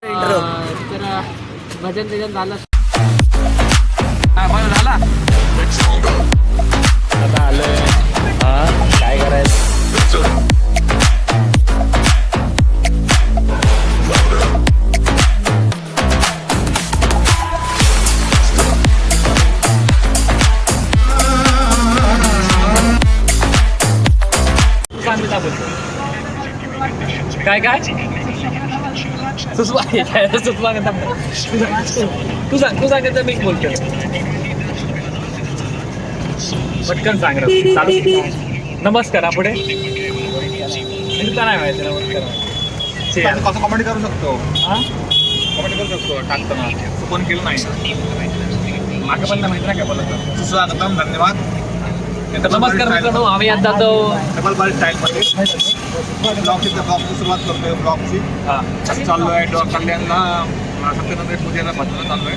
तर भजन त्याच्यात झालं. झाला आता आलोय. काय करायचं? काय काय सुचवा सुचवा तू सांग तर मी बोलतो. पटकन सांग रे. चालू. नमस्कार. पुढे मिळता नाही माहिती. नमस्कार कसं कॉमेडी करू शकतो. हा कॉमेडी करू शकतो टाकताना फोन केलं नाही. मागे पण नाही माहिती ना काय बोलत. सुस्वागतम. धन्यवाद. नमस्कार मित्रांनो, आम्ही आता तो डबल बार स्टाईलमध्ये ब्लॉगची सुरुवात करतोय. ब्लॉगची हा चाललो आहे कल्याणला सत्यनारायण पूजेला भजनाला चाललो आहे.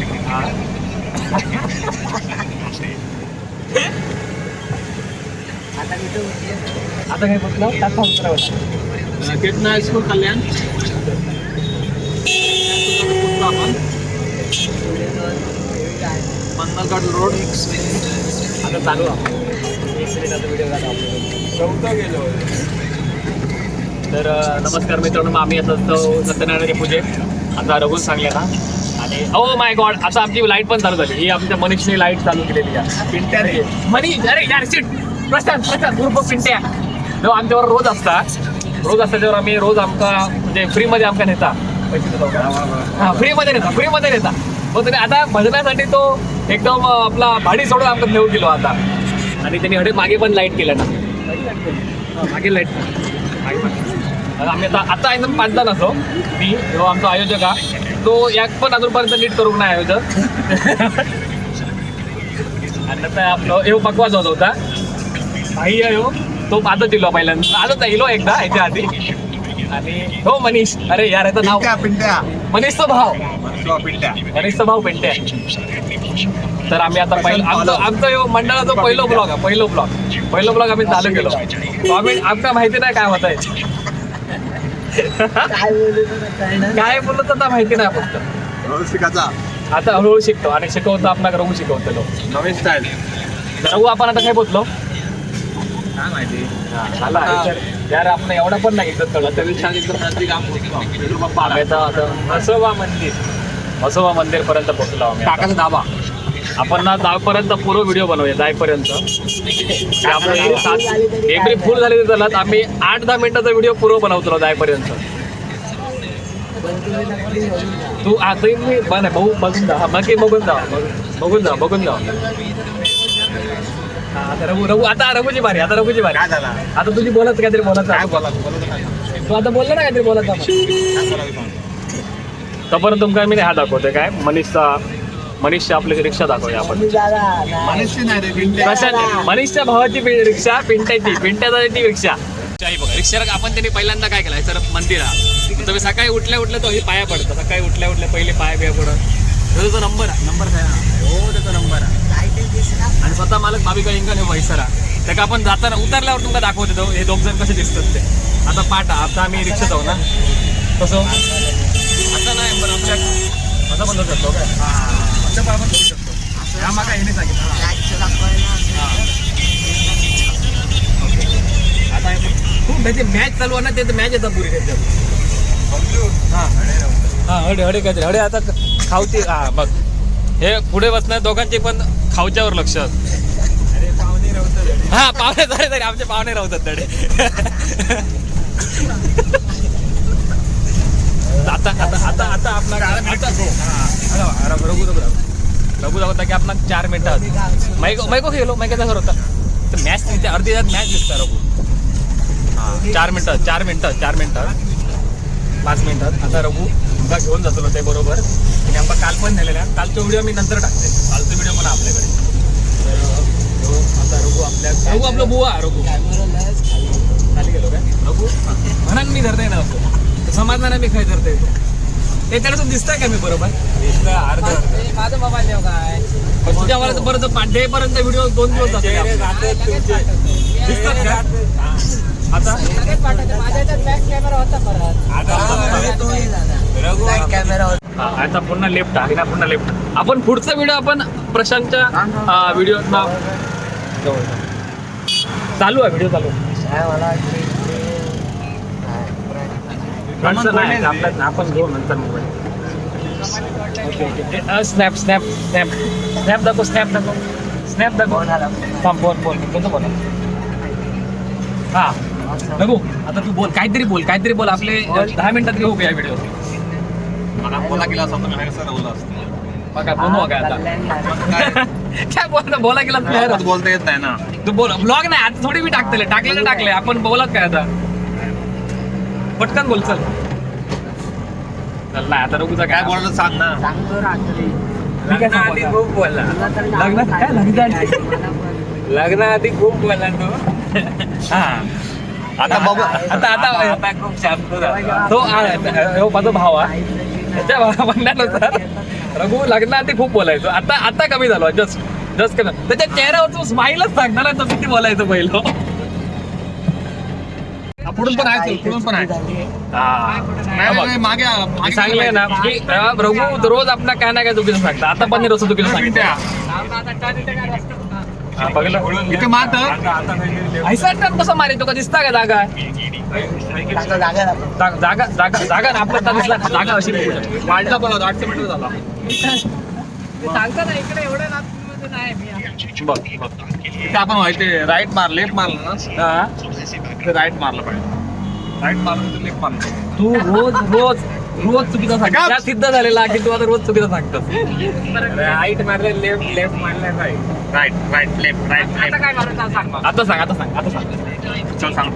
आता काय म्हटलं टाका उतरावं. केतना हायस्कूल कल्याण आपण पन्नासगड रोड. आता चालू आहे. एक मिनिटाचा व्हिडिओ झाला गेलो. तर नमस्कार मित्रांनो, आम्ही आता तो सत्यनारायण पूजे आता रघुन सांगलेला. आणि ओ माय गॉड, आता आमची लाईट पण चालू झाली. ही आमच्या मनीषने लाईट चालू केलेली आहे. पिंट्याने मनीष, अरे यार सीट प्रशांत उर्फ पिंट्या जो आमच्यावर रोज असतात आम्ही रोज आमका म्हणजे फ्रीमध्ये आमका नेता. हां फ्रीमध्ये नेता. मग तरी आता भजनासाठी तो एकदम आपला भाडी सोडून आमका नेऊन गेलो आता. आणि त्यांनी हडे मागे पण लाईट केलं ना. मागे लाईट आम्ही आता एकदम 5 जण असो. मी जो आमचा आयोजक हा तो याक पण अजूनपर्यंत नीट करू नाही आयोजक. आणि आता आपलं एव बकवास होत होता भाई आहे तो आता दिलो पहिल्यांदा. आजच येलो एकदा याच्या आधी. आणि हो मनीष, अरे यार याचं नाव पिंट्या मनीषचा भाव. पिंट्या मनीषचा भाव पिंट्या. तर आम्ही आता आमचं मंडळाचा पहिलो ब्लॉग आम्ही चालू केलो. आम्ही आमका माहिती नाही काय होत आहे. काय बोलत आता माहिती नाही. फक्त शिकायचा आता हळूहळू शिकतो आणि शिकवतो. आपला रघु शिकवतो नवीन स्टाईल. रघु आपण आता काय बोललो काय माहिती. झाला यार आपण एवढा पण नाही इज्जत कळलं. म्हसोबा मंदिर पर्यंत पोहोचलो आम्ही. टाकाचा दाबा आपण ना जाईपर्यंत पूर्ण व्हिडिओ बनवूया. जाईपर्यंत एवढी फुल झाली तर आम्ही 8-10 मिनिटाचा व्हिडिओ पूर्ण बनवतो जाईपर्यंत. तू आता मी भाऊ बघून जा. बाकी बघून जा. आता रघु आता रघुची बारी. काय झाला. आता तुझी बोलायचं काहीतरी बोलायचं. काय बोला तू आता बोलला ना काहीतरी बोलायचं. तोपर्यंत तुमका मी हा दाखवतोय काय मनीषच्या आपली रिक्षा दाखवूया आपण. मनीषची नाही रे पिंट्या. प्रशांत मनीषच्या भावाची रिक्षा पिंट्याचा ती रिक्षा बघा. रिक्षा आपण त्यांनी पहिल्यांदा काय केलं सर मंदिरात. तुम्ही सकाळी उठल्या तो ही पाया पडतं. सकाळी उठल्या पहिले पाया बिया पडत. त्याचा नंबर काय हो त्याचा नंबर आहे. आणि स्वतः मालक भाविका इंगण हे वैसरा. त्या आपण जाताना उतरल्यावर तुमका दाखवतो हे 2 जण कसे दिसतात ते. आता पाठ आता आम्ही रिक्षा जाऊ ना कसं आता नाही पण आमच्या असं पण जाऊ शकतो काय. आमच्या पाय पण करू शकतो. या मागा हे नाही सांगितलं. आता खूप त्याची मॅच चालू आहे ना. ते मॅच येतात पुरी त्याच्यात. हां हडे काहीतरी हडे आता खावते. हां बघ हे पुढे बसणार दोघांचे पण खाऊच्यावर लक्ष. हा पाहुणे तरी आमचे पाहुणे राहतात तडे. आता रघु दाखवता की आपण 4 मिनिटात मैको गेलो. मैकाचा घर होता तर मॅच तिथे अर्धी तास मॅच दिसता रघु. 4 मिनिटात 5 मिनिटात. आता रघु तुमका घेऊन जातो ते बरोबर. आणि आमचा काल पण नेलेला. कालचा व्हिडिओ मी नंतर टाकते. कालचा व्हिडिओ पण आपल्याकडे. आता रघु आपलं बुवा रघु खाली गेलो काय रघु म्हणून मी धरते ना. समाधान मी काय धरते ते त्याला दिसतंय का मी बरोबर. माझं मोबाईल देऊ काय तुझ्या मला परत 5 पर्यंत व्हिडिओ 2 दिवस दिसतात का. आता आता पुन्हा लेफ्ट आहे ना, पुन्हा लेफ्ट. आपण पुढचा व्हिडिओ आपण प्रशांतच्या व्हिडिओ चालू आहे, व्हिडिओ चालू आपण घेऊ नंतर mobile. Snap snap snap snap दाखव, स्नॅप दाखव, स्नॅप दाखव. थांब, बोल बोल कोणतं बोला. हा बघू आता तू बोल, काहीतरी बोल आपले 10 मिनिटात घेऊ या व्हिडिओ. मला बोला गेला असं कसं बोलला असतं बघा बोलू काय आता काय बोला गेला मला बोलता येत नाही ना. तू बोल, ब्लॉग नाही आता थोडी मी टाकले आपण बोलत काय आता. पटकन बोल चल नाही आता रघुचा काय बोलायचं सांग ना. लग्नाआधी खूप बोलला. लग्नाआधी खूप बोलला तो. हा आता बाबा आता खूप शांत झाला. तो माझा भाव आहे. त्याच्या म्हणण्यानुसार रघु लग्नाआधी खूप बोलायचो, आता कमी झालो. जस्ट कमी. त्याच्या चेहऱ्यावरचं स्माईलच सांगणार ना तो किती बोलायचं पहिलं. पुढून पण आहे, पुढून पण आहे. नाही, मागे सांगले ना की रघु रोज आपला काय ना काय चुकीचं सांगता. आता पण रोज चुकीचं सांगता. इथे मात ऐसा टर्न कसं मारे तो का दिसता का जागा जागा आपला दिसला जागा अशी वाढला पण 800 मीटर झाला. सांगता ना इकडे एवढं नाही. बघ इथे आपण व्हायचे राईट लेफ्ट मारलं ना, राईट मारलं पाहिजे. राईट मारलं तर लेफ्ट मारलं. तू रोज चुकीचा सांगतो. सिद्ध झालेला की तू आता रोज चुकीचा सांगतो. राईट मारले, लेफ्ट मारले, राईट लेफ्ट आता काय मारायचं सांग मग. आता सांग चल सांग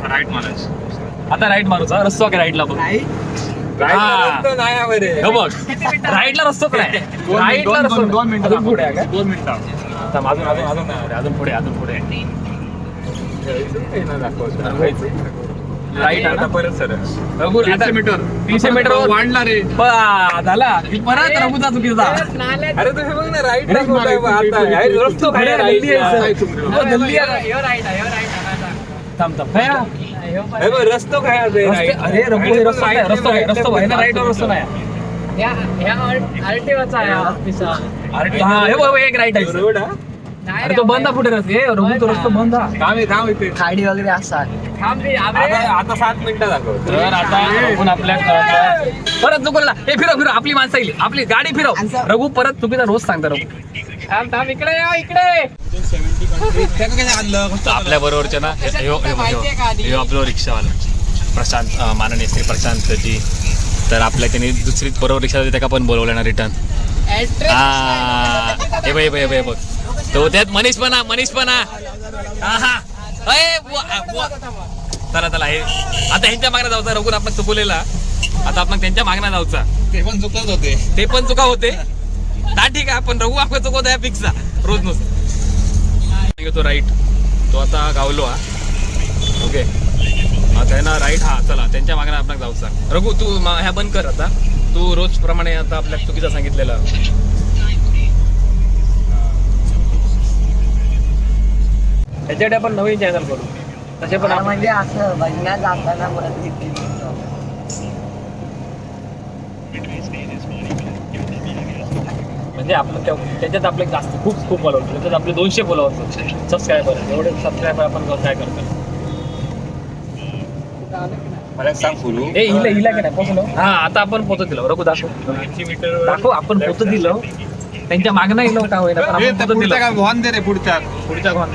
राईट मारायचं. आता राईट मारूचा रस्तो काय राईटला बघ. नाही हो बघ राईटला रस्तो काय राईटला रस्तो. 2 मिनिटं अजून पुढे आहे का? 2 मिनिटं. अजून पुढे राईट आता परत सर 300 मीटर वाढला रे. झाला की परत रघुचा चुकीचा. अरे तुम्ही बघ ना राईट रस्तो काय रस्तो काय अरे रघु रस्तो आहे ना राईट वर रस्तो नाही. एक राईट आहे. अरे तो बंद फुटे रस्ते रघु तो रस्तो बंद. थांब इथे. खाडी वगैरे असतात. आता 7 मिनिटं दाखव. तर आता आपण आपल्या परत चुकला. हे फिरव आपली माणसं येईल, आपली गाडी फिरव. रघु परत चुकीचा रोज सांगता रघु. थांब इकडे या इकडे. आपल्या बरोबरच्या ना आपलं रिक्षावाला प्रशांत, माननीय श्री प्रशांत जी. तर आपल्या त्यांनी दुसरी बरोबर रिक्षा होती त्याला पण बोलवलं ना रिटर्न. हे बघ तो त्यात मनीष पण चला हे आता ह्यांच्या मागण्या जाऊचा. रघुन आपण चुकवलेला, आता आपण त्यांच्या मागण्या जाऊचा. ते पण चुकत होते. ते पण चुका होते ना, ठीक आहे. पण रघु आपण चुकवतो या फिक्सा रोज नुसतं. तो राईट तो आता गावलो हा. ओके आता आहे ना राईट. हा चला त्यांच्या मागण्या आपण जाऊचा. रघु तू ह्या बंद कर. आता तू रोज प्रमाणे आता आपल्या चुकीचा सांगितलेला. त्याच्याकडे आपण नवीन चॅनल करू. तसे पण म्हणजे असं बघण्यात जाताना परत म्हणजे आपलं त्याच्यात आपले जास्त खूप फॉलोअर्स. त्याच्यात आपले 200 फॉलोअर्स सबस्क्रायबर. एवढे सबस्क्रायबर आपण काय करतो. मला सांग बोलू. हिला की नाही पोचलो. हा आता आपण पोचत दिलो. रघु दाखव आपण पोचत दिलो. त्यांच्या मागणं येलो का होईना पण आपण पोचत दिलो. वाहन दे रे पुढच्या घोन.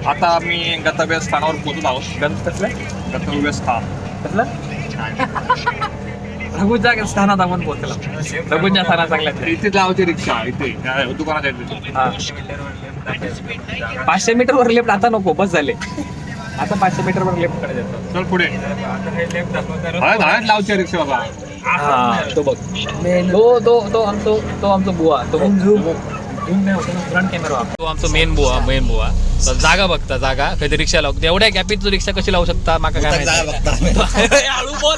आता आम्ही गंतव्य स्थानावर पोहोचत आहोत. गंतव्य स्थान कसलं रघुच्या स्थानात आपण पोहोचलो. रघुच्या स्थानात चांगल्या इथे लावते रिक्षा. इथे दुकानात येते. 500 मीटर वर लेफ्ट. आता नको बस झाले. आता 500 मीटर वर लेफ्ट कडे जातो. चल पुढे. लावते रिक्षा बाबा. तो बघ तो आमचा बुवा. तो फ्रंट कॅमेरा. तो आमचा मेन बुवा. तर जागा बघता कधी रिक्षा लावतो. एवढ्या गॅपीत तू रिक्षा कशी लावू शकता माका काय माहिती. हळू बोल.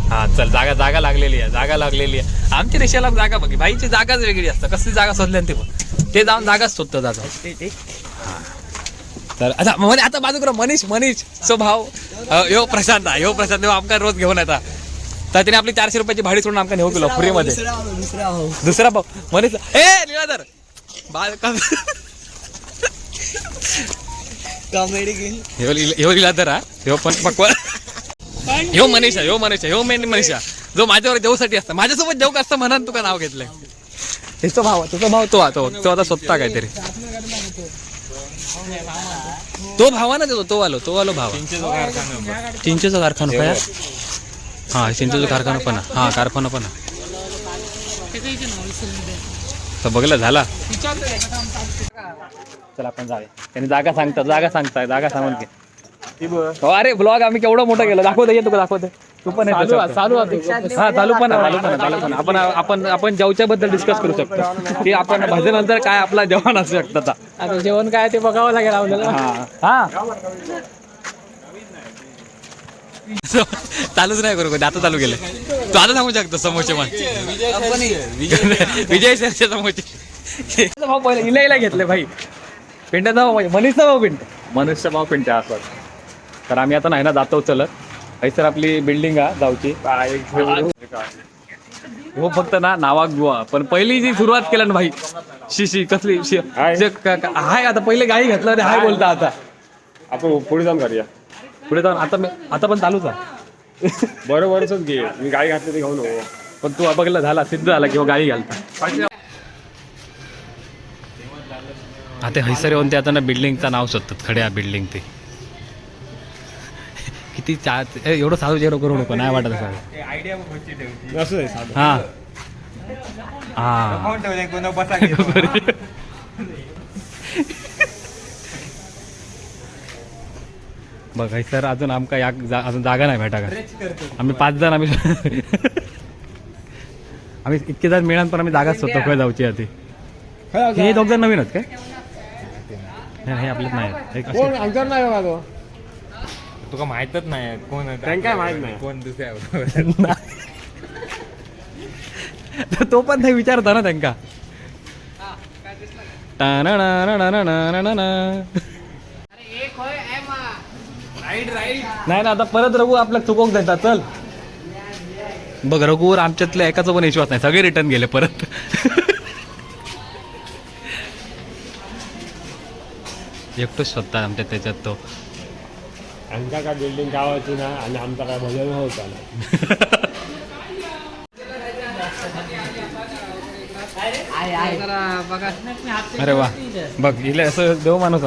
हा चल जागा लागलेली आहे आमची रिक्षाला जागा बघी भाईची जागाच वेगळी असतं कसली जागा शोधल्या ते पण ते जाऊन जागाच शोधतो जातो तर आता बाजू करा मनीष भाव यो प्रशांत हो आमका रोज घेऊन येता तर त्याने आपली 400 रुपयाची भाडी सोडून आमका नेऊ गेलो फ्री मध्ये दुसरा भाऊ मनीष निराधर ह्यो निराधर हा ह्यो पण पक्वा ह्यो मनीषा जो माझ्यावर जेवसाठी असतं माझ्यासोबत जेव का असतं म्हणून तुका नाव घेतलंय तुझा भाव तो आता स्वतः काहीतरी तो भावाना देतो तो आलो भावा चिंचेचा कारखाना काय हा चिंचेचा कारखाना पण हा कारखाना पण तर बघलं झाला चला आपण जाऊया त्यांनी जागा सांगून घे अरे ब्लॉग आम्ही केवढा मोठा केला दाखवते तुका दाखवते तू पण चालू पण आपण जेवच्या बद्दल डिस्कस करू शकतो की आपण भाजल्यानंतर काय आपला जेवण असू शकतं आता जेवण काय ते बघावं लागेल आपल्याला हा चालूच नाही करू आता चालू केलं तू आता सांगू शकतो समोरचे मन विजय सरचे समोरचे भाऊ पहिले इला घेतले भाई पिंट्याचा भाऊ मनीषचा भाऊ पिंट्या असं तर आम्ही आता नाही ना जातो चलत सर आपली बिल्डिंग आहे जाऊची हो फक्त ना नावाक गुवा पण पहिली जी सुरुवात केला ना भाई शिशी कसली हाय आता पहिले गाडी घेतला रे हाय बोलता आता आपण पुढे जाऊन करूया पुढे जाऊन आता पण चालूच आहे बरोबरच घे मी गाडी घातली ते घेऊन पण तू बघला झाला सिद्ध झाला किंवा गाडी घालता आता हैसर येऊन ते आता ना बिल्डिंगचं नाव शोधतात खड्या बिल्डिंग ते किती एवढं साधू जेवढं करू नको नाही वाटत हा बघ सर अजून आमका अजून जागा नाही भेटा का आम्ही 5 जण आम्ही इतके जण मिळून पण आम्ही जागाच शोधतो खय जाऊची आधी हे 2 जण नवीन आहेत काय हे आपल्यात नाही तुका माहितच नाही कोण काय माहित नाही कोण दुसऱ्या तो पण नाही विचारता ना त्यांका नाही ना आता परत रघु आपल्या चुकोक जायचा चल बघ रघुवर आमच्यातल्या एकाचा पण विश्वास नाही सगळे रिटर्न गेले परत एकटोच स्वतः आमच्या त्याच्यात तो आमचा काय बिल्डिंग गावाची ना आणि आमचा काय भजन होता ना अरे वा बघ इले असं देव माणूस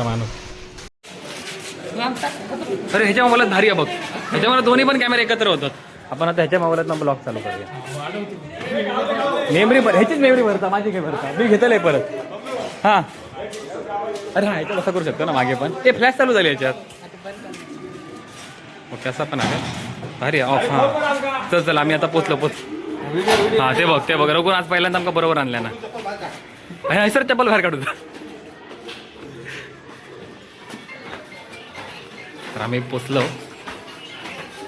अरे ह्याच्या मोबाईलात भारी आहे बघ ह्याच्यामध्ये दोन्ही पण कॅमेरे एकत्र होतात आपण आता ह्याच्या मोबाईलात ब्लॉग चालू करूया मेमरी ह्याचीच मेमरी भरता माझी काय भरता मी घेतलंय परत हा अरे हा ह्याच्यात असं करू शकतो ना मागे पण ते फ्लॅश चालू झाली याच्यात ओके असं पण आहे भारी ऑफ हां चल आम्ही आता पोचलो हां ते बघ रघुन आज पहिल्यांदा आमका बरोबर आणल्या ना सर चप्पल बाहेर काढू तर आम्ही पोचलो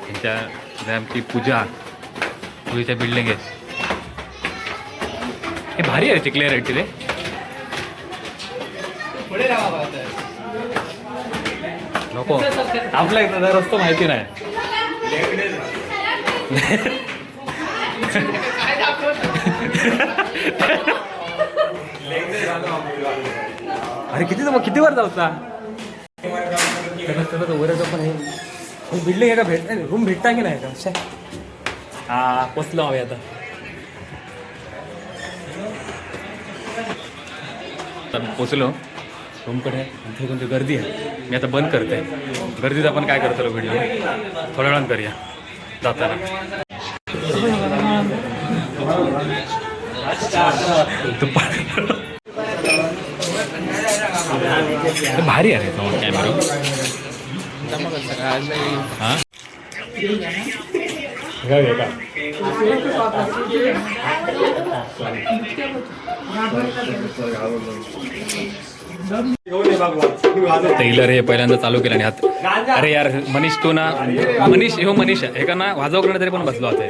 त्यांच्या आमची पूजेच्या बिल्डिंग आहे हे भारी आहे क्लिअर आहे तिथे नको आपला रस्ता माहिती नाही अरे किती वर जाऊचा वर पण हे बिल्डिंग आहे का भेट रूम भेटता की नाही का हा पोचलो हवे आता पोचलो रूमकडे इथे कोणती गर्दी आहे मी आता बंद करते गर्दीत आपण काय करतो व्हिडिओ थोड्या वेळानं करूया जाताना भारी आहे कॅमेरा हां टेलर हे पहिल्यांदा चालू केलं आणि हात अरे यार मनीष तू ना मनीष हे का ना वाजव तरी पण बसलो आता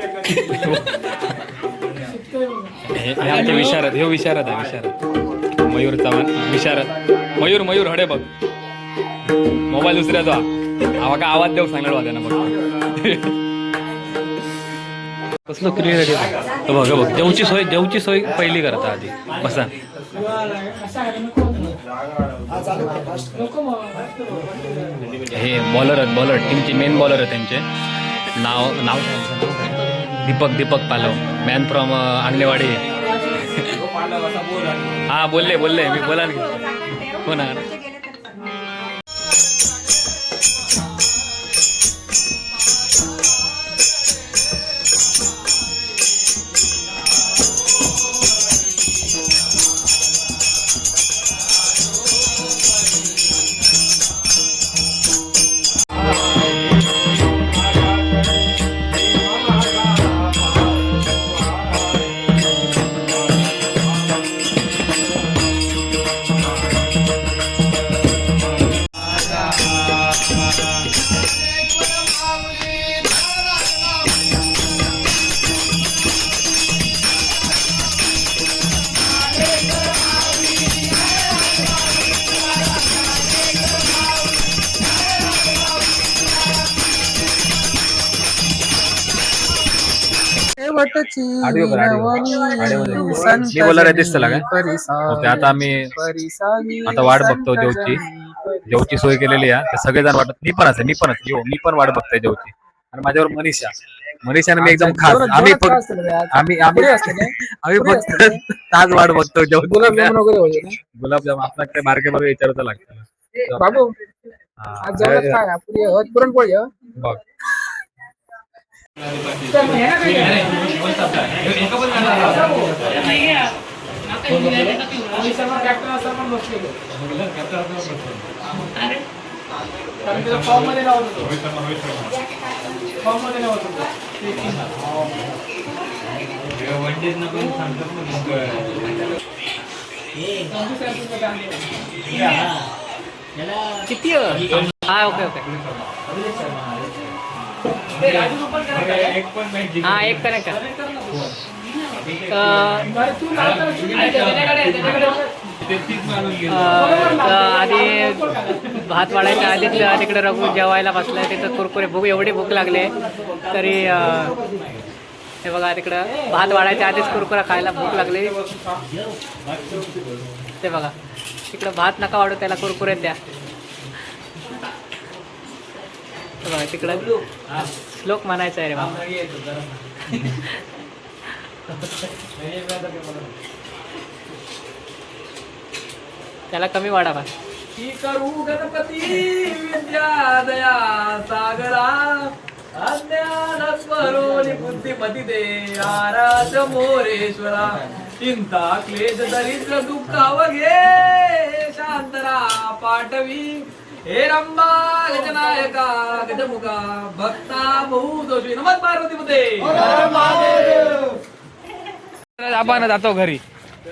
हे आमचे विशारद आहे मयूर चव्हाण विशारद मयूर हडे बघ मोबाईल दुसऱ्याचा आवा का आवाज देऊ सांगणार वाजा ना बघ कसलं क्लिअर बघ देवची सोय पहिली करता आधी बसा हे बॉलर टीमचे मेन बॉलर आहेत त्यांचे नाव दीपक पालव मॅन फ्रॉम आंगणेवाडी हा बोलले मी बोला हो ना मी बोलणार आहे दिसतं का ओके आता आम्ही आता वाट बघतो जेवची सोय केलेली आहे सगळेजण वाटत मी पण वाट बघतोय जेवची आणि माझ्यावर मनीषाने मी एकदम खास आम्ही फक्त ताज वाट बघतो गुलाबजाम आपला काही बारके बरोबर विचारता लागतं बाबू पुरणपोळी बघ किती हा ओके हा एक कनेक्ट आधी भात वाढायच्या आधी तिकडे रघु जेवायला बसलाय तिथं कुरकुरे एवढी भूक लागले तरी हे बघा तिकडं भात वाढायच्या आधीच कुरकुरा खायला भूक लागली ते बघा तिकडं भात नका वाढू त्याला कुरकुरे द्या बघा तिकडं श्लोक म्हणायचा आहे रे त्याला कमी वाढावा करू गणपती विद्या दया सागरा अज्ञान स्मरोनी बुद्धिमती दे आराध मोरेश्वरा चिंता क्लेश दरिद्र दुःखावघे शांतरा पाठवी हे रंबा गजनायका गजमुखा भक्ता बहु दोषी नमः पार्वती मध्ये आपण जातो घरी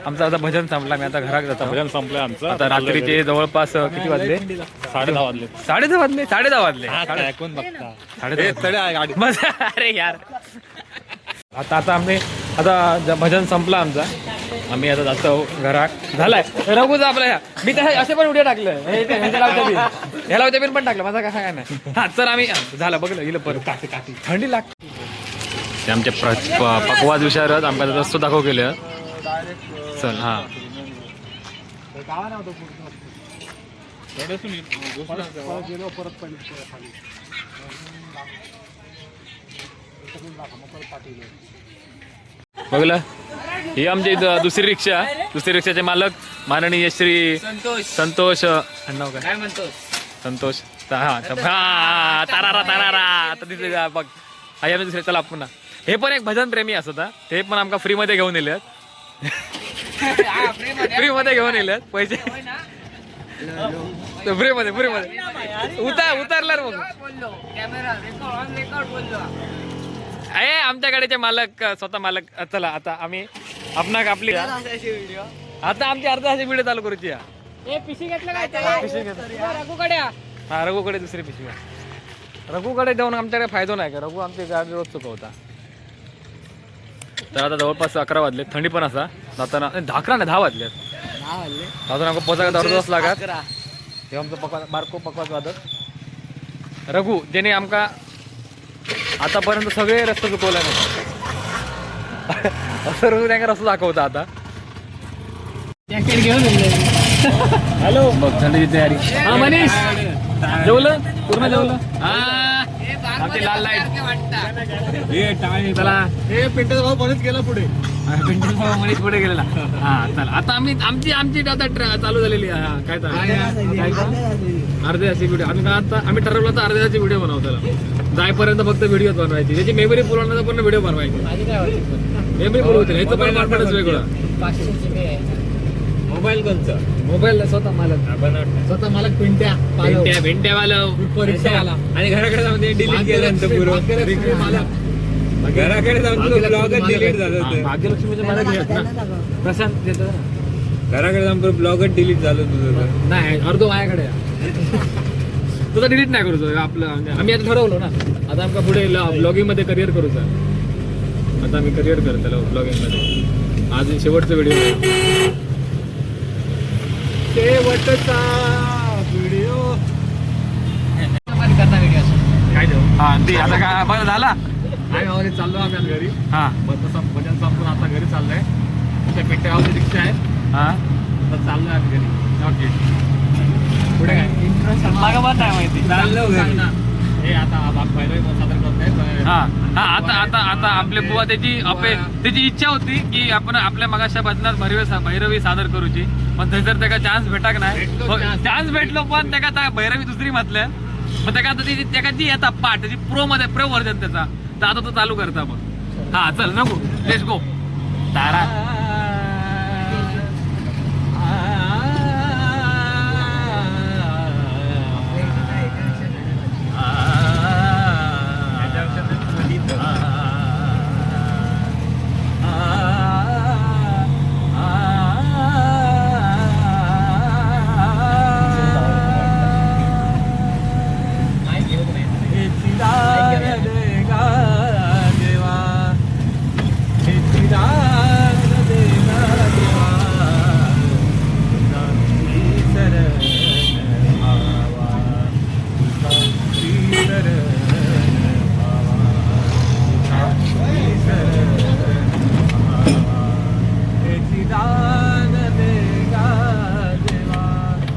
आमचं आता भजन संपला मी आता घरात जातो भजन संपलं आमचं आता रात्रीचे जवळपास किती वाजले 10:30 वाजले कोण बघता अरे यार आता आम्ही आता भजन संपला आमचा आम्ही आता जातो घरात झालाय रघुचा आपल्या मी तर असे पण उड्या टाकलं ह्याला बिन पण टाकलं माझा काय नाही हा तर आम्ही झालं बघलं गेलं परत काठी थंडी लागते ते आमचे पकवाज विचारत आमच्या रस्तो दाखव केले चल हा बघलं ही आमची दुसरी रिक्षाचे मालक माननीय श्री संतोष नाव काय म्हणतो संतोष तारारा आता तिथे बघ आई आम्ही दुसरे चला पुन्हा हे पण एक भजन प्रेमी असत ते पण आमका फ्री मध्ये घेऊन येले पैसे फ्री मध्ये उतरला मग आहे आमच्या गाडीचे मालक स्वतः मालक चला आता आम्ही आपली आता आमची अर्धा व्हिडिओ चालू करूची पिशी घेतलं काय पिशवी घेतलं. रघुकडे हा रघुकडे दुसरी पिशवी आहे. रघुकडे जाऊन आमच्याकडे फायदा नाही का, रघु आमची गाडी रोज चुकवता. तर आता जवळपास 11 वाजले, थंडी पण असा जाताना 10 वाजले अजून आमका पोचायला अर्धा तास लागत. हे आमचं बारको पकवाज वादक रघु ज्याने आमका आतापर्यंत सगळे रस्ते चुकवले नाही. असं रघु त्यांना रस्ता दाखवता आता. जॅकेट घेऊन हॅलो बघ थंडीची तयारी. हा मनीष जेवलं पूर्ण जेवलं. आमची लाल लाईट चला हे पिंटू भाऊ बरेच गेला पुढे. पिंटू भाऊ मनीष पुढे गेलेला. हा चला आता आमची आता चालू झालेली आहे. हा, काय अर्ध्याची व्हिडिओ आम्ही ठरवलं तर अर्ध्याची व्हिडिओ बनवतो त्याला. जायपर्यंत फक्त व्हिडिओ बनवायची, त्याची मेमरी फुल होण्याचा पण व्हिडिओ बनवायची. मेमरी फुल होते याचं पण कॉन्फिडन्स वेगळं. मोबाईल कोणचा? मोबाईल स्वतः मालक भेंट्या वालं परीक्षावाला. आणि घराकडे जाऊन डिलीट केलं घराकडे जाऊन तुझं ब्लॉगच डिलीट झालं होतं. भाग्यलक्ष्मीचे मला घेत ना प्रशांत देतो ना. घराकडे जाऊन ब्लॉगच डिलीट झालं तुझं. नाही अर्धो माझ्याकडे तुझा डिलीट नाही करूच आपलं. आम्ही आता ठरवलो ना आता आमका पुढे ब्लॉगिंग मध्ये करिअर करूच. आता आम्ही करिअर करतो ब्लॉगिंग मध्ये. आज शेवटचा व्हिडिओ शेवटचा व्हिडिओ काय देऊ. हा ते आता काय बघा झाला. आम्ही चाललो आम्ही आता घरी. हा तसं भजन संपून आता घरी चाललंय. त्या पेट्यागावची रिक्षा आहे. हा तर चाललोय आम्ही घरी. ओके. पुढे काय माहिती चाललो घरी. हे आता पहिलं सादर करतायत. हा हा आता आपले बुवा त्याची इच्छा होती की आपण आपल्या मगाशा भजनात भैरवी सादर करूची, पण थंयसर त्याका चान्स भेटाक नाही. चान्स भेटलो पण त्याका भैरवी दुसरी म्हटलं. मग त्याका आता त्याका जी येतात पाठ त्याची प्रो व्हर्जन त्याचा, तर आता तो चालू करता मग. हा चल नको लेट्स गो. तारा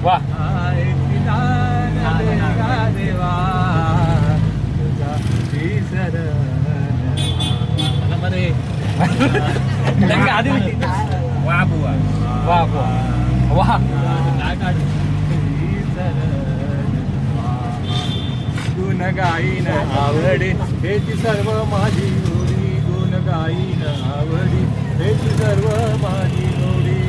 वा आधी वा बुवा. वा वा वा. गुण गाईन आवडी हेची सर्व माझी गोडी. गुण गाईन आवडी हेची सर्व माझी गोडी.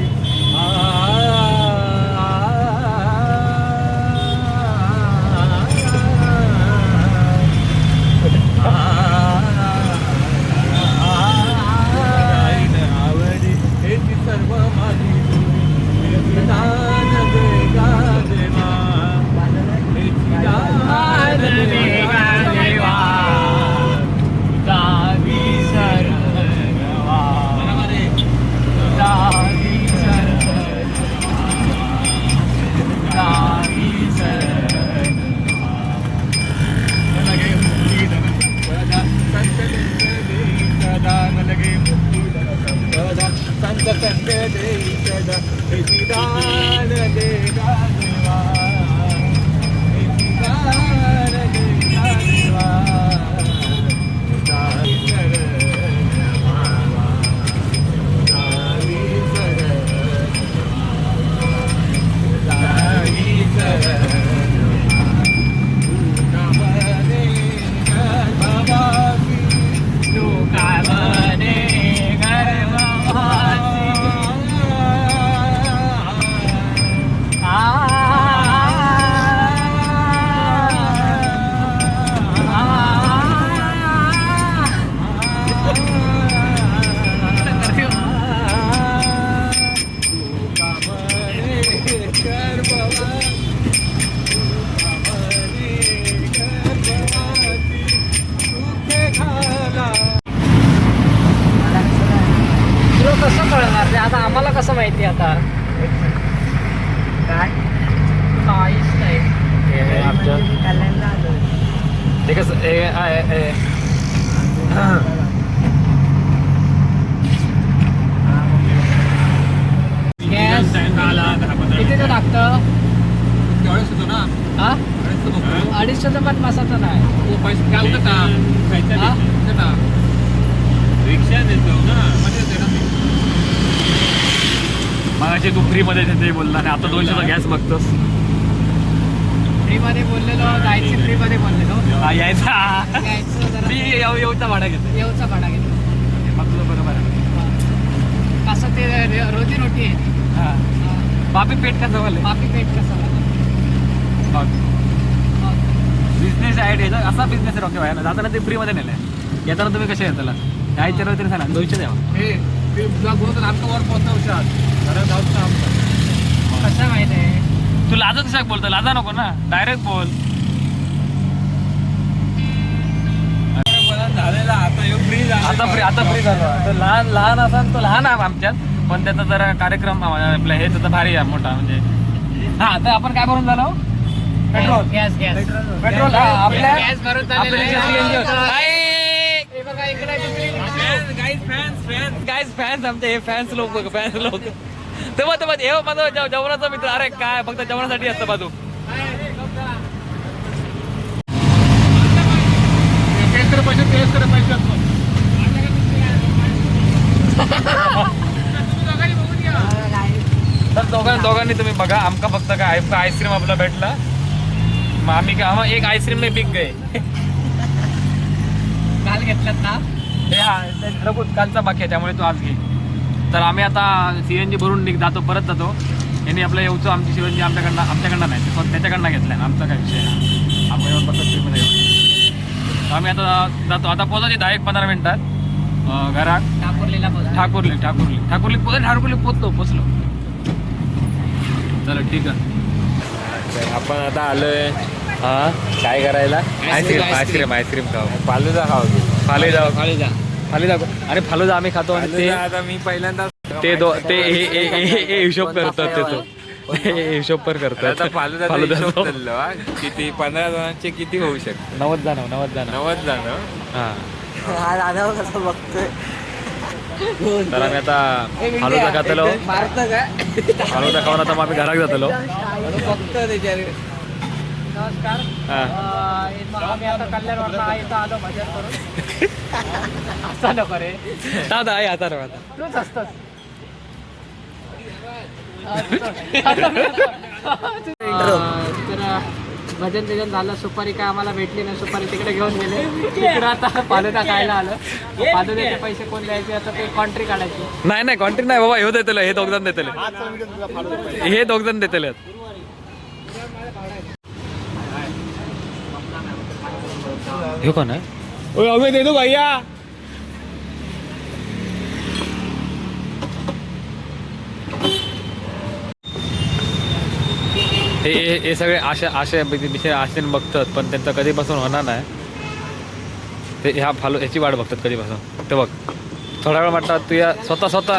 गाईन आवडी हेची सर्व माझी गोडी. हेची दान दे गा देवा. हेची दान दे गा देवा. गावी सरवा कसं माहिती आता काय काहीच नाही. हे आमचं कल्याणला आलो. ते कसं गॅस किती तो लागतं? तेवढंच होतो ना हा 250चं पण बसायचं नाही. हो पैसे काय होतं का हा? होतं का रिक्षा देतो ना मगाशी तू फ्रीमध्ये देते बोलला आणि आता 200चा गॅस बघतोस. फ्रीमध्ये बोललेलो, जायची फ्रीमध्ये बोललेलो. हा यायचा यायचं जरा मी येऊचा भाडा घेतो. येऊचा भाडा घेतो. मग तुझं बरोबर आहे. कसं ते रोजी रोटी आहे. हा बापी पेट का जवळ पापी पेट कसं बिझनेस आयडिया असा बिझनेस रॉके व्हायला जाताना ते फ्रीमध्ये नेलंय. येताना तुम्ही कसे येताला यायच्या तरी सांगा 200 द्यावा. हे ते तुला बोलतो आमचं वर पोहोचवशात घरात जाऊन ना आमचं कसं माहित आहे? तू लाजत कशा बोलतो लाजा नको ना डायरेक्ट बोल. झालेला आता फ्री आता फ्री झालं. तो लहान लहान असा तो लहान आहे आमच्यात पण त्याचा जरा कार्यक्रम आपला हे त्याचा भारी आहे मोठा म्हणजे. हा तर आपण काय भरून झालो पेट्रोल गॅस पेट्रोल आपल्या गॅस भरून बघा इकडे गाईज फॅन्स आमचे हे फॅन्स लोक तेव्हा हे माझा जेवणाचा मित्र. अरे काय फक्त जेवणासाठी असतं बाजू. तर दोघांनी तुम्ही बघा आमका फक्त काय आईस्क्रीम आपला भेटला मग आम्ही काय आम्हा एक आईस्क्रीम में बिक गए. काल घेतल्यात ना. हे हा रघुत कालचा बाकी आहे त्यामुळे तू आज घे. तर आम्ही आता CNG भरून जातो परत जातो. यांनी आपलं येऊचं आमची CNG आमच्याकडनं नाही फक्त त्याच्याकडनं घेतलाय ना. आमचा काय विषय आहे आपण येऊन बघतो ट्रीपमध्ये येऊन. आम्ही आता जातो. आता पोहोचायची 10-15 मिनिटात घरात. ठाकुर्ली पोचलो. चला ठीक आहे. आपण आता आलोय हा काय करायला आईस्क्रीम खाऊ. फालुदा खाऊ. फालुदा अरे फालुदा आम्ही खातो आणि ते आता मी पहिल्यांदा ते हे हिशोब करतात ते हिशोब पर करतात. आता फालुदा फालुदा चाललो हा. किती 15 जणांचे किती होऊ शकते 90 जण 90 जण. हा हा दादा कसं बघतोय. तर आम्ही आता फालुदा खातलो. मारतं काय फालुदा खाऊन आता मग आम्ही घरात जातलो. बघतो त्याच्यावर. नमस्कार. हा आम्ही आता कल्याणवरनं इथं आलो भजन करून. असं नको रे. दादा आहे आता रे आता. तूच असतोस. तर भजन झालं. सुपारी काय आम्हाला भेटली नाही. सुपारी तिकडे घेऊन गेले. तिकडे आता फालुदा खायला आलं. फालुद्याचे पैसे कोण द्यायचे आता ते कॉन्ट्री काढायची. नाही कॉन्ट्री नाही बाबा. हे दोघजण देतले. हे दोघजण देतले. हे कोण आहे? अबे दे दो भैया. हे सगळे आशेने बघतात पण त्यांचं कधीपासून होणार नाही. ते ह्याची वाट बघतात कधीपासून. ते बघ थोडा वेळ म्हटलं तू या स्वतः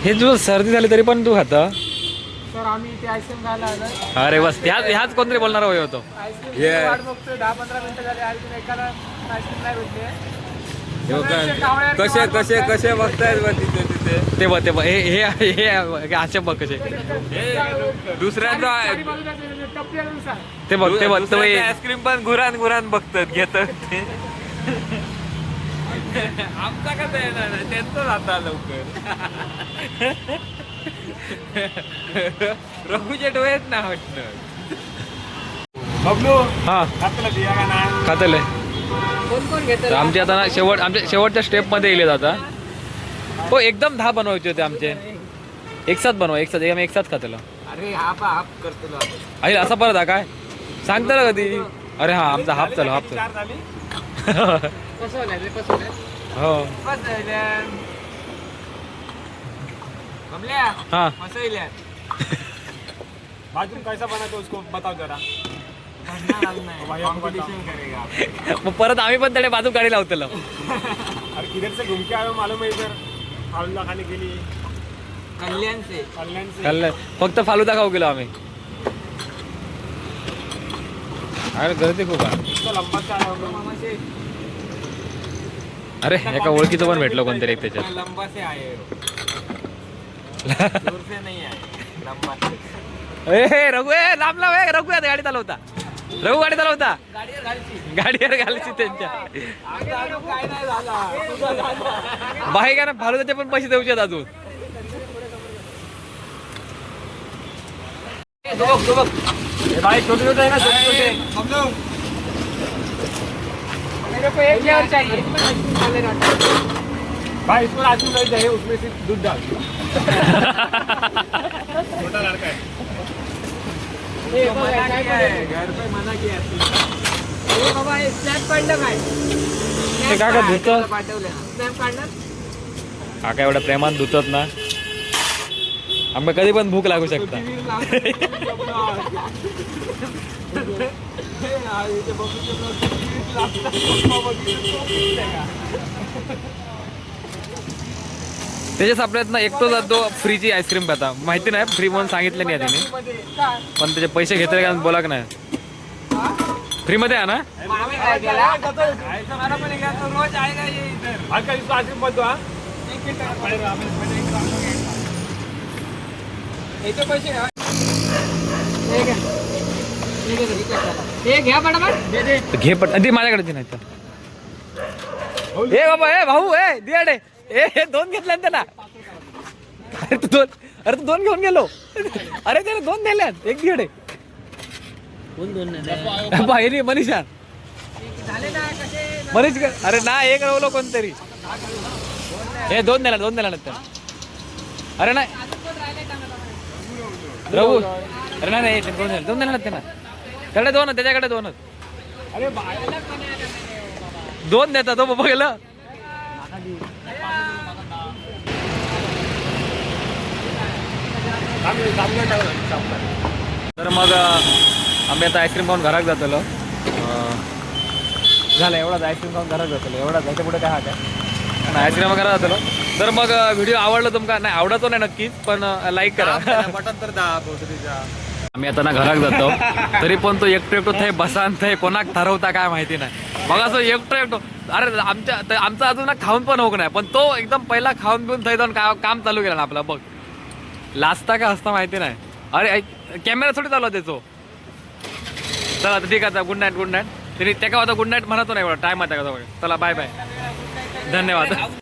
हे तुझं सर्दी झाली तरी पण तू खाता. तर आम्ही ते आईस्क्रीम खायला आलो. अरे बस ह्याच कोणतरी बोलणारा वय होतो. आईस्क्रीम वाट बघतोय. 10-15 मिनिटं झाली. अजून एकाला आईस्क्रीम नाही भेटले. कसे बघतायत बा तिथे ते बघ हे असे बघ कसे दुसऱ्यांचा ते बघ आईस्क्रीम पण घुरान बघतात घेतात ते. आमचा कसं येणार नाही त्यांचं जाता लवकर. रघुचे डोळेच ना वाटणं. हा खातले. कोण कोण घेतं? आमचे आता ना आमच्या शेवटच्या स्टेप मध्ये येले आता. हो एकदम 10 बनवायचे होते आमचे. एक साथ आम्ही एक साथ खातलो. अरे हाफ करतो आई असा परत हा काय सांगता ना कधी. अरे हा आमचा हाफ चालू कसं होणार रे? कसं होणार? हो हाँ बाजू कैसा बना तो उसको बताओ जरा मग परत आम्ही पण त्याने बाजू गाडी लावतो अरे किधर से घूम के आए हो मालूम है इधर फालूदा खाने के लिए कल्याण से कल्याण से फक्त फालुदा खाऊ गेलो आम्ही. अरे गर्दी खूप आहे. तो लंबा से आया होगा अरे एका ओळखीचं पण भेटलं कोणतरी एक त्याच्यात. लंबा से आए हो दूर से नहीं आए लंबा से ए रघु ए लांब लांब ए रघु आहे गाडी चालवता. रघु गाडी चालवता. गाडीवर घालायची त्यांच्या काय नाही झाला बाहेर का ना फालुदाचे पण पैसे देऊचे आहेत अजून. भाई छोटे छोटे है ना छोटे छोटे मेरे को एक और चाहिए भाई इसमें आजू नहीं चाहिए उसमें से दूध डाल छोटा लड़का है मना किया है घर पे मना किया है बाबा स्नॅप काढलं काय ते काय का धुतं पाठवलं स्नॅप काढलं काका एवढ्या प्रेमात धुतात ना आम्ही कधी पण भूक लागू शकता. त्याच्याच आपल्यात ना एकटो जातो फ्रीची आईस्क्रीम खाता माहिती नाही फ्री म्हणून सांगितलं नाही त्याने पण त्याचे पैसे घेतले का बोला का नाही फ्री मध्ये आहे ना. मामे काय केला मला पण एक रोज आएगा ये इधर आज का इसको आइसक्रीम मत दो हाँ याचे पैसे हे घ्या पटापट घे पण ती माझ्याकडे ती नाही तर. ए बाबा ए भाऊ ए दियाडे ए दोन घेतल्या ना त्याला. अरे तू दोन घेऊन गेलो. अरे त्याने दोन दिल्यात एक दियाडे बाहेर मनीषा मनीष अरे ना एक रवलो कोणतरी हे दोन दिला ना अरे नाही रघु अरे नाही दोन दिला ना त्यांना त्याकडे दोन त्याच्याकडे दोनच दोन देतात तो बाबा गेलं. तर मग आम्ही आता आईस्क्रीम खाऊन घरात जातलो. झालं एवढाच आईस्क्रीम खाऊन घरात जातलो एवढाच त्याच्या पुढे काय हात आहे आईस्क्रीम घरात जातलो. तर मग व्हिडिओ आवडला तुमका नाही आवडतो नाही नक्कीच पण लाईक करा बटन तर दाब तिचा आम्ही आता ना घरात जातो तरी पण तो एकटो थंय बसान थंय कोणाक ठरवता काय माहिती नाही बघा असं एकटो अरे आमचं अजून ना खाऊन पण होक नाही पण तो एकदम पहिला खाऊन पिऊन थंय जाऊन काम चालू केलं ना आपला बघ लाजता का असता माहिती नाही. अरे कॅमेरा थोडी चालू त्याचो. चला ठीक आहे गुड नाईट तरी त्या का गुड नाईट म्हणतो नाही एवढा टाइम आहे त्या चला बाय बाय धन्यवाद.